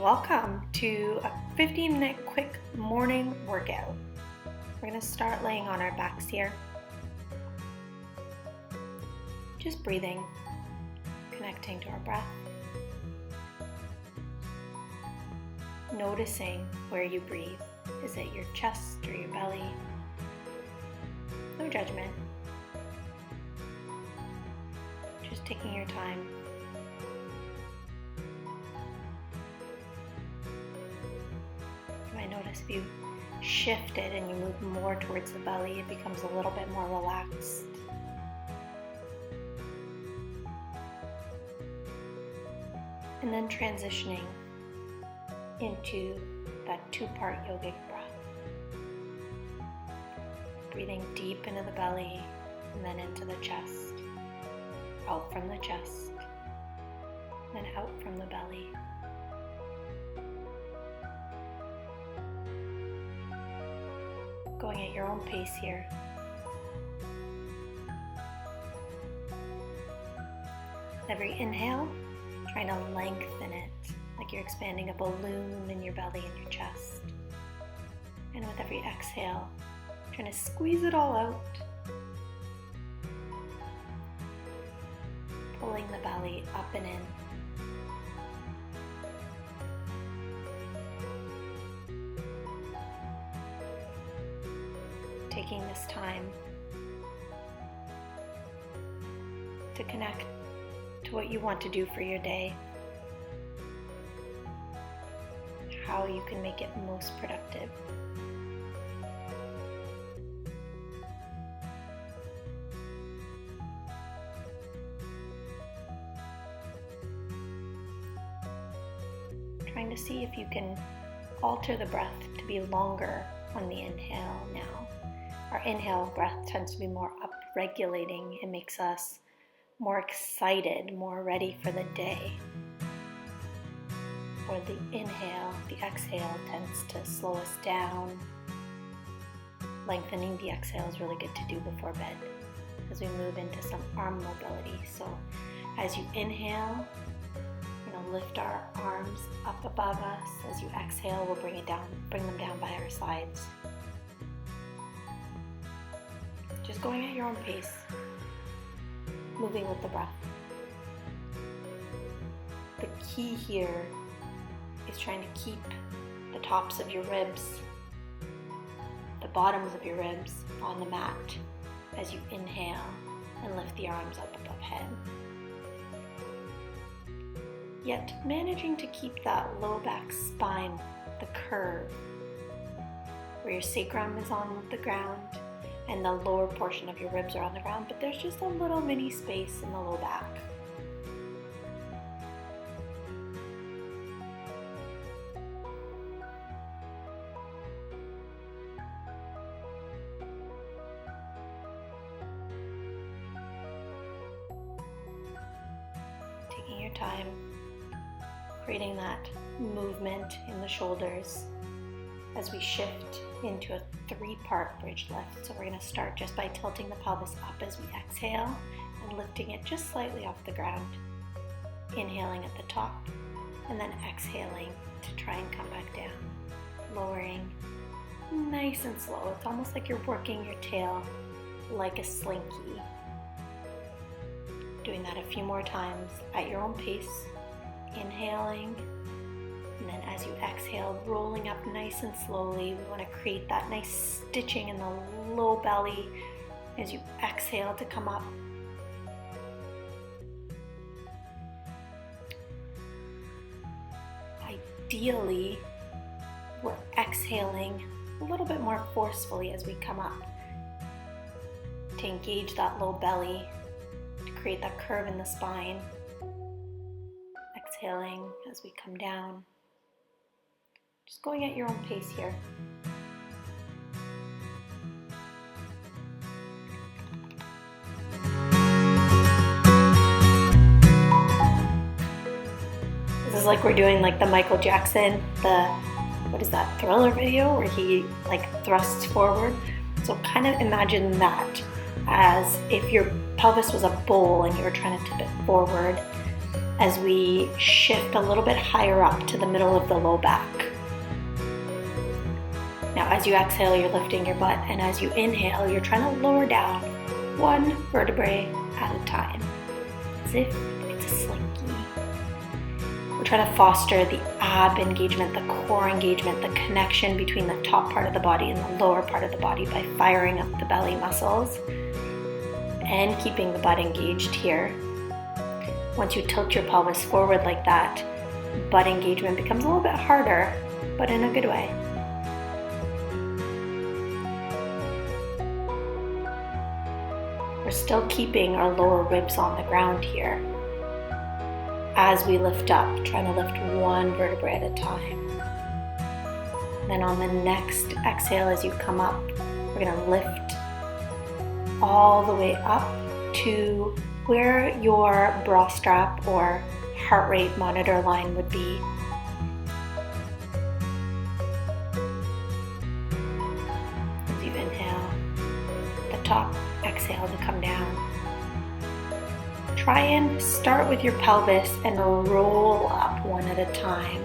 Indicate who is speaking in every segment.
Speaker 1: Welcome to a 15-minute quick morning workout. We're going to start laying on our backs here. Just breathing, connecting to our breath. Noticing where you breathe. Is it your chest or your belly? No judgment. Just taking your time. Notice if you shift it and you move more towards the belly, it becomes a little bit more relaxed. And then transitioning into that two-part yogic breath. Breathing deep into the belly and then into the chest. Out from the chest, then out from the belly. Going at your own pace here. Every inhale, trying to lengthen it, like you're expanding a balloon in your belly and your chest. And with every exhale, trying to squeeze it all out. Pulling the belly up and in. Taking this time to connect to what you want to do for your day, how you can make it most productive. Trying to see if you can alter the breath to be longer on the inhale now. Our inhale breath tends to be more up-regulating. It makes us more excited, more ready for the day. Or the inhale, the exhale tends to slow us down. Lengthening the exhale is really good to do before bed as we move into some arm mobility. So as you inhale, lift our arms up above us. As you exhale, we'll bring them down by our sides. Just going at your own pace, moving with the breath. The key here is trying to keep the tops of your ribs, the bottoms of your ribs on the mat as you inhale and lift the arms up above head. Yet managing to keep that low back spine, the curve, where your sacrum is on the ground and the lower portion of your ribs are on the ground, but there's just a little mini space in the low back. Taking your time, creating that movement in the shoulders as we shift into a three-part bridge lift. So we're going to start just by tilting the pelvis up as we exhale and lifting it just slightly off the ground. Inhaling at the top and then exhaling to try and come back down. Lowering nice and slow. It's almost like you're working your tail like a slinky. Doing that a few more times at your own pace. Inhaling, and then as you exhale, rolling up nice and slowly. We want to create that nice stitching in the low belly as you exhale to come up. Ideally, we're exhaling a little bit more forcefully as we come up to engage that low belly, to create that curve in the spine. Exhaling as we come down. Just going at your own pace here. This is like we're doing like the Michael Jackson, what is that, Thriller video where he like thrusts forward. So kind of imagine that as if your pelvis was a bowl and you were trying to tip it forward. as we shift a little bit higher up to the middle of the low back. Now, as you exhale, you're lifting your butt, and as you inhale, you're trying to lower down one vertebrae at a time, as if it's a slinky. We're trying to foster the ab engagement, the core engagement, the connection between the top part of the body and the lower part of the body by firing up the belly muscles and keeping the butt engaged here. Once you tilt your pelvis forward like that, butt engagement becomes a little bit harder, but in a good way. We're still keeping our lower ribs on the ground here as we lift up, trying to lift one vertebrae at a time. Then on the next exhale, as you come up, we're going to lift all the way up to where your bra strap or heart rate monitor line would be. As you inhale, the top, exhale to come down. Try and start with your pelvis and roll up one at a time.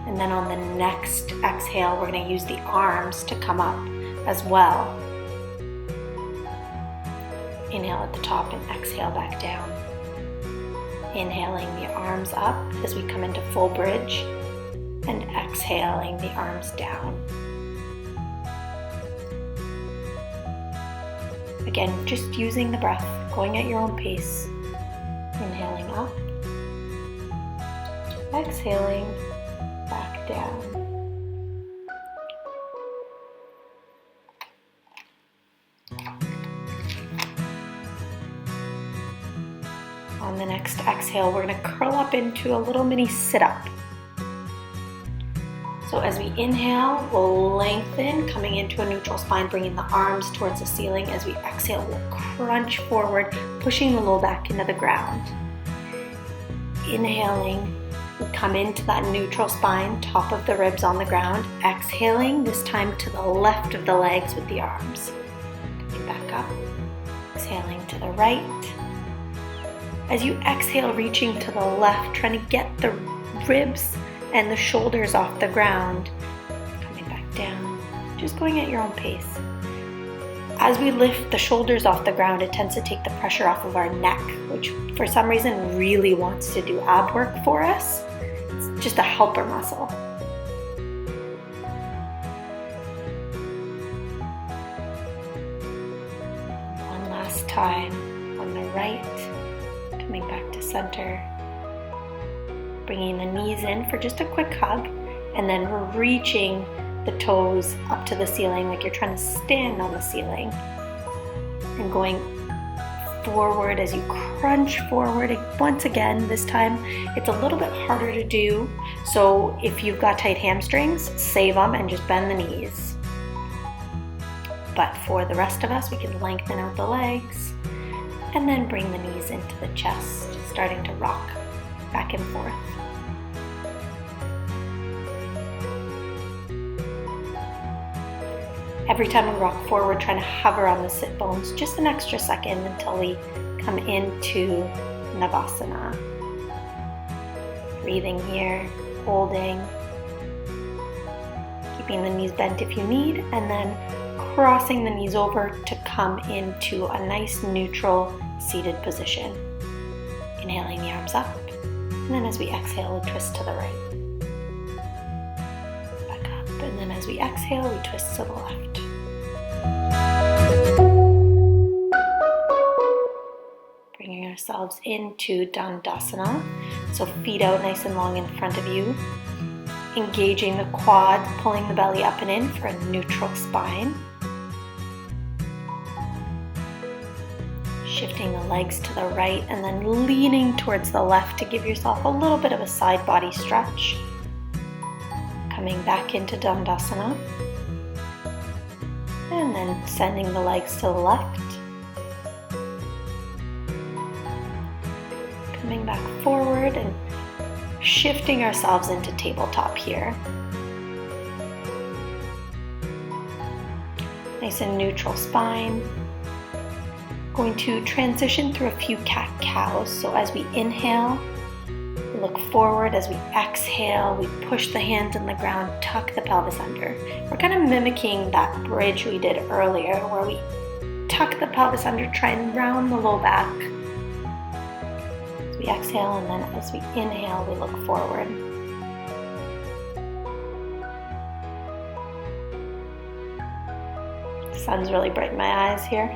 Speaker 1: And then on the next exhale, we're going to use the arms to come up as well. Inhale at the top and exhale back down. Inhaling the arms up as we come into full bridge and exhaling the arms down. Again, just using the breath, going at your own pace. Inhaling up, exhaling back down. On the next exhale, we're going to curl up into a little mini sit-up. So as we inhale, we'll lengthen, coming into a neutral spine, bringing the arms towards the ceiling. As we exhale, we'll crunch forward, pushing the low back into the ground. Inhaling, we come into that neutral spine, top of the ribs on the ground. Exhaling, this time to the left of the legs with the arms. Coming back up, exhaling to the right. As you exhale, reaching to the left, trying to get the ribs and the shoulders off the ground. Coming back down, just going at your own pace. As we lift the shoulders off the ground, it tends to take the pressure off of our neck, which for some reason really wants to do ab work for us. It's just a helper muscle. One last time on the right. Coming back to center, bringing the knees in for just a quick hug, and then we're reaching the toes up to the ceiling like you're trying to stand on the ceiling, and going forward as you crunch forward. Once again, this time it's a little bit harder to do, so if you've got tight hamstrings, save them and just bend the knees. But for the rest of us, we can lengthen out the legs and then bring the knees into the chest, starting to rock back and forth. Every time we rock forward, trying to hover on the sit bones just an extra second until we come into Navasana. Breathing here, holding, keeping the knees bent if you need, and then crossing the knees over to come into a nice neutral seated position. Inhaling the arms up, and then as we exhale, we twist to the right. Back up, and then as we exhale, we twist to the left. Bringing ourselves into Dandasana, so feet out nice and long in front of you. Engaging the quads, pulling the belly up and in for a neutral spine. Shifting the legs to the right and then leaning towards the left to give yourself a little bit of a side body stretch. Coming back into Dandasana. And then sending the legs to the left. Coming back forward and shifting ourselves into tabletop here. Nice and neutral spine. Going to transition through a few cat-cows. So as we inhale, we look forward. As we exhale, we push the hands in the ground, tuck the pelvis under. We're kind of mimicking that bridge we did earlier where we tuck the pelvis under, try and round the low back. As we exhale, and then as we inhale, we look forward. The sun's really bright in my eyes here.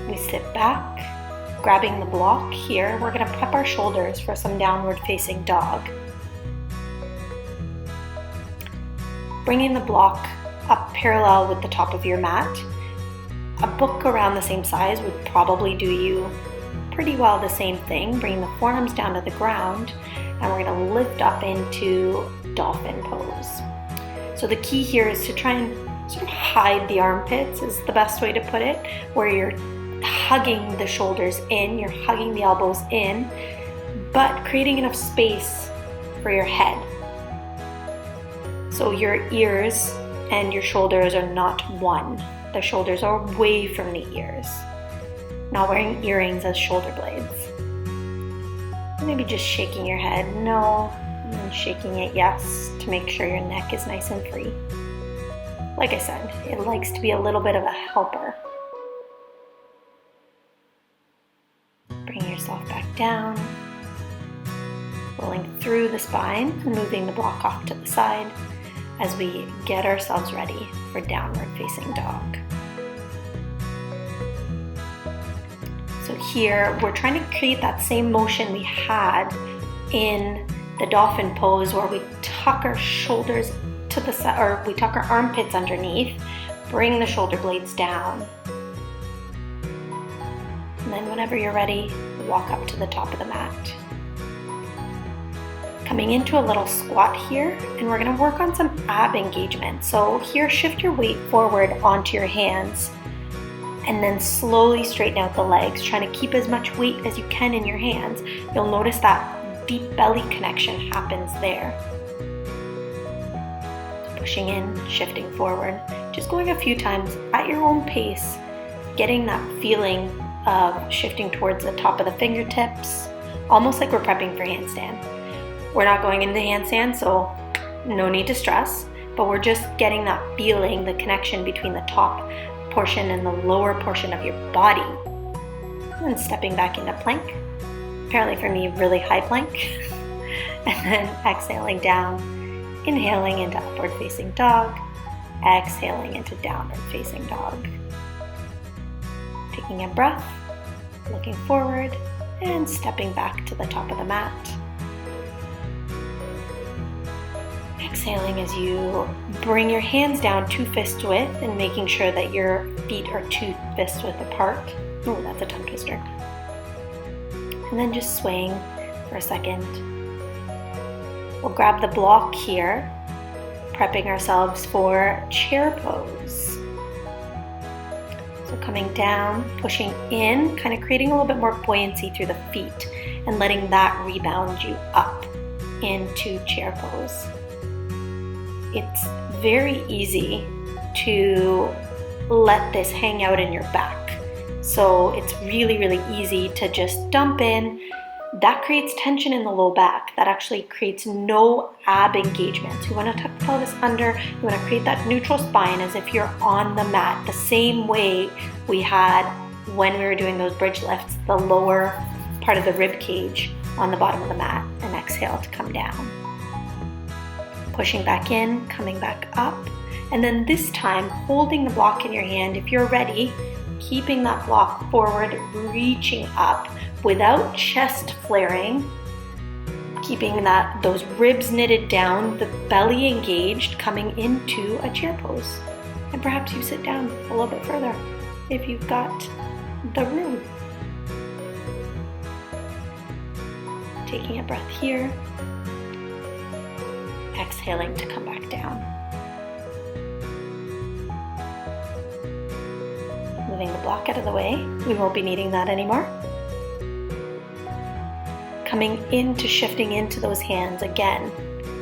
Speaker 1: We sit back, grabbing the block here. We're going to prep our shoulders for some downward facing dog. Bringing the block up parallel with the top of your mat. A book around the same size would probably do you pretty well the same thing. Bring the forearms down to the ground, and we're going to lift up into dolphin pose. So the key here is to try and sort of hide the armpits is the best way to put it, where you're hugging the shoulders in, you're hugging the elbows in, but creating enough space for your head. So your ears and your shoulders are not one. The shoulders are away from the ears. Not wearing earrings as shoulder blades. Maybe just shaking your head no, and then shaking it yes, to make sure your neck is nice and free. Like I said, it likes to be a little bit of a helper. Bring yourself back down, rolling through the spine and moving the block off to the side as we get ourselves ready for downward facing dog. So here we're trying to create that same motion we had in the dolphin pose where we tuck our shoulders to the side, or we tuck our armpits underneath, bring the shoulder blades down. And then whenever you're ready, walk up to the top of the mat. Coming into a little squat here, and we're going to work on some ab engagement. So here, shift your weight forward onto your hands, and then slowly straighten out the legs, trying to keep as much weight as you can in your hands. You'll notice that deep belly connection happens there. Pushing in, shifting forward, just going a few times at your own pace, getting that feeling of shifting towards the top of the fingertips, almost like we're prepping for handstand. We're not going into handstand, so no need to stress, but we're just getting that feeling, the connection between the top portion and the lower portion of your body. And stepping back into plank, apparently for me, really high plank, and then exhaling down, inhaling into upward facing dog, exhaling into downward facing dog. Taking a breath, looking forward, and stepping back to the top of the mat. Exhaling as you bring your hands down 2 fist width and making sure that your feet are 2 fist width apart. Oh, that's a tongue twister. And then just swaying for a second. We'll grab the block here, prepping ourselves for chair pose. So coming down, pushing in, kind of creating a little bit more buoyancy through the feet and letting that rebound you up into chair pose. It's very easy to let this hang out in your back. So it's really, really easy to just dump in. That creates tension in the low back. That actually creates no ab engagement. So you want to tuck the pelvis under. You want to create that neutral spine as if you're on the mat, the same way we had when we were doing those bridge lifts, the lower part of the rib cage on the bottom of the mat, and exhale to come down. Pushing back in, coming back up, and then this time holding the block in your hand if you're ready, keeping that block forward, reaching up without chest flaring, keeping those ribs knitted down, the belly engaged, coming into a chair pose. And perhaps you sit down a little bit further if you've got the room. Taking a breath here, exhaling to come back down. Moving the block out of the way, we won't be needing that anymore. Coming into shifting into those hands again,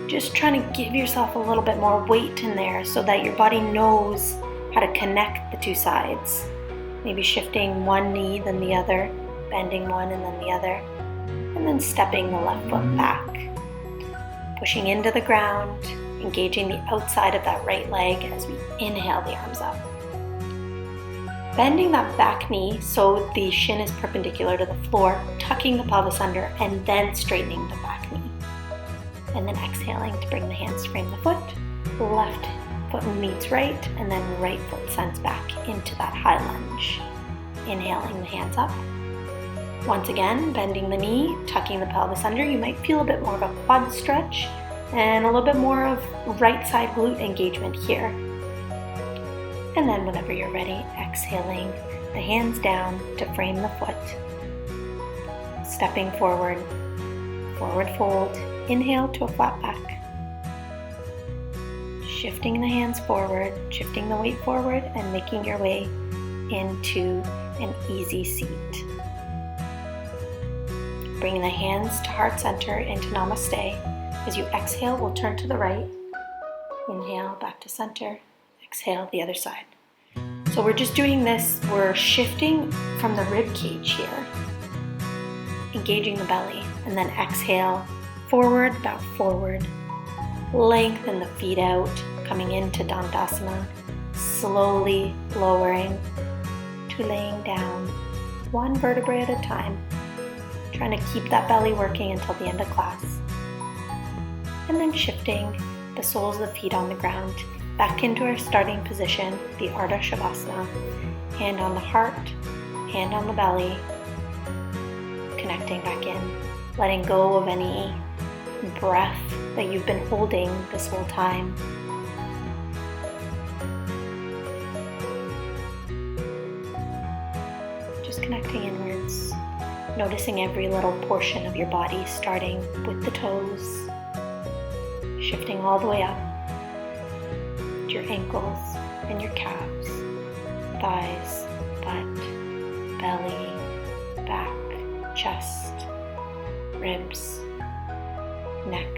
Speaker 1: just trying to give yourself a little bit more weight in there so that your body knows how to connect the two sides. Maybe shifting one knee, then the other, bending one and then the other, and then stepping the left foot back. Pushing into the ground, engaging the outside of that right leg as we inhale the arms up. Bending that back knee so the shin is perpendicular to the floor, tucking the pelvis under, and then straightening the back knee. And then exhaling to bring the hands to frame the foot. Left foot meets right, and then right foot sends back into that high lunge. Inhaling the hands up. Once again, bending the knee, tucking the pelvis under. You might feel a bit more of a quad stretch and a little bit more of right side glute engagement here. And then whenever you're ready, exhaling the hands down to frame the foot. Stepping forward, forward fold, inhale to a flat back. Shifting the hands forward, shifting the weight forward, and making your way into an easy seat. Bring the hands to heart center into Namaste. As you exhale, we'll turn to the right. Inhale, back to center. Exhale, the other side. So we're just doing this, we're shifting from the rib cage here, engaging the belly, and then exhale, forward, bow forward. Lengthen the feet out, coming into Dandasana, slowly lowering to laying down, one vertebrae at a time, trying to keep that belly working until the end of class. And then shifting the soles of the feet on the ground, back into our starting position, the Ardha Shavasana. Hand on the heart, hand on the belly, connecting back in, letting go of any breath that you've been holding this whole time. Just connecting inwards, noticing every little portion of your body, starting with the toes, shifting all the way up to your ankles and your calves, thighs, butt, belly, back, chest, ribs, neck,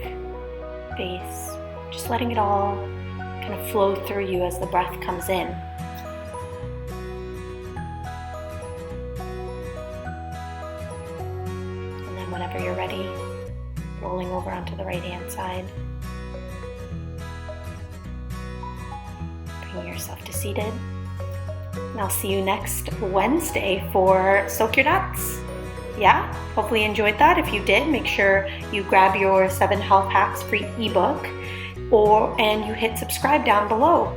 Speaker 1: face, just letting it all kind of flow through you as the breath comes in. And then whenever you're ready, rolling over onto the right hand side. Bringing yourself to seated. And I'll see you next Wednesday for Soak Your Nuts. Yeah, hopefully you enjoyed that. If you did, make sure you grab your 7 Health Hacks free ebook and you hit subscribe down below.